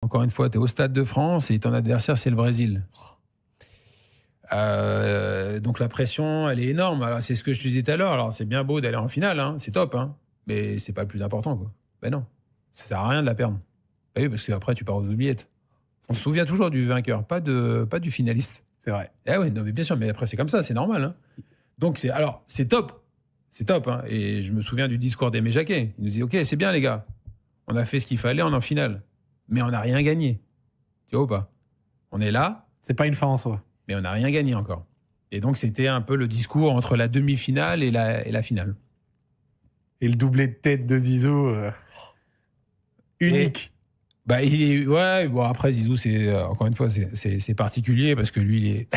Encore une fois, tu es au Stade de France et ton adversaire, c'est le Brésil. Donc la pression, elle est énorme. Alors, c'est ce que je te disais tout à l'heure. Alors, c'est bien beau d'aller en finale, hein, c'est top, hein, mais c'est pas le plus important, quoi. Ben non, ça sert à rien de la perdre. Ben oui, parce qu'après, tu pars aux oubliettes. On se souvient toujours du vainqueur, pas du finaliste. C'est vrai. Eh oui, non, mais bien sûr, mais après, c'est comme ça, c'est normal. Hein. Donc, c'est top. C'est top. Hein. Et je me souviens du discours d'Aimé Jacquet. Il nous dit, OK, c'est bien, les gars. On a fait ce qu'il fallait, on est en finale. Mais on n'a rien gagné. Tu vois ou pas? On est là. C'est pas une fin en soi. Mais on n'a rien gagné encore. Et donc, c'était un peu le discours entre la demi-finale et la finale. Et le doublé de tête de Zizou, unique. Ouais, bon, après, Zizou, encore une fois, c'est particulier parce que lui,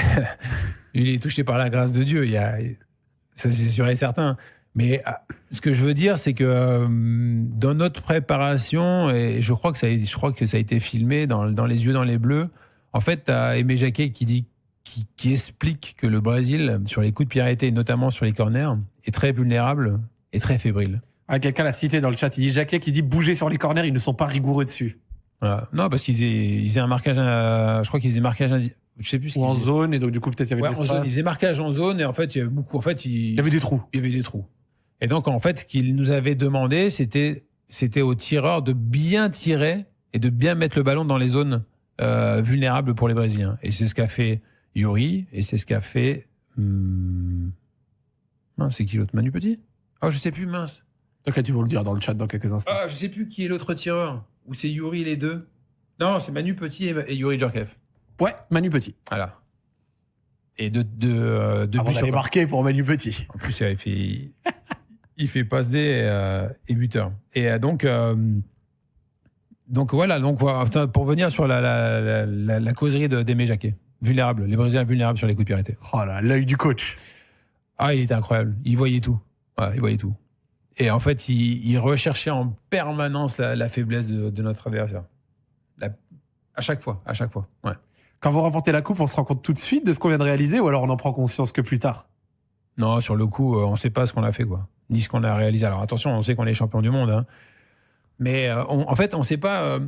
il est touché par la grâce de Dieu. Ça, c'est sûr et certain. Mais ce que je veux dire, c'est que dans notre préparation, et je crois que ça a été filmé dans Les Yeux dans les Bleus, en fait, tu as Aimé Jacquet qui explique que le Brésil, sur les coups de pied arrêtés, et notamment sur les corners, est très vulnérable et très fébrile. Ah, quelqu'un l'a cité dans le chat. Il dit Jacquet qui dit bouger sur les corners, ils ne sont pas rigoureux dessus. Non, parce qu'ils faisaient un marquage, je crois qu'ils faisaient marquage, je sais plus ce ou en zone, et donc du coup peut-être il y avait de l'espace. Ils faisaient marquage en zone, et en fait, il y avait beaucoup. En fait, il y avait des trous. Il y avait des trous. Et donc, en fait, ce qu'il nous avait demandé, c'était aux tireurs de bien tirer et de bien mettre le ballon dans les zones vulnérables pour les Brésiliens. Et c'est ce qu'a fait Yuri, et c'est ce qu'a fait. C'est qui l'autre? Manu Petit? Je sais plus, mince. Ok, tu vas le dire dans le chat dans quelques instants. Je sais plus qui est l'autre tireur. Ou c'est Yuri les deux? Non, c'est Manu Petit et Yuri Djorkaeff. Ouais, Manu Petit. Voilà. Et de buts sur marqué pour Manu Petit. En plus, il fait passe D et buteur. Et donc voilà. Donc pour venir sur la causerie d'Aimé Jacquet, vulnérable, les Brésiliens vulnérables sur les coups de pied arrêtés. Oh là, l'œil du coach. Il était incroyable. Il voyait tout. Ouais, il voyait tout. Et en fait, il recherchait en permanence la faiblesse de notre adversaire. À chaque fois. Ouais. Quand vous remportez la coupe, on se rend compte tout de suite de ce qu'on vient de réaliser, ou alors on en prend conscience que plus tard? Non, sur le coup, on ne sait pas ce qu'on a fait, quoi. Ni ce qu'on a réalisé. Alors attention, on sait qu'on est champion du monde, hein. Mais en fait, on ne sait pas.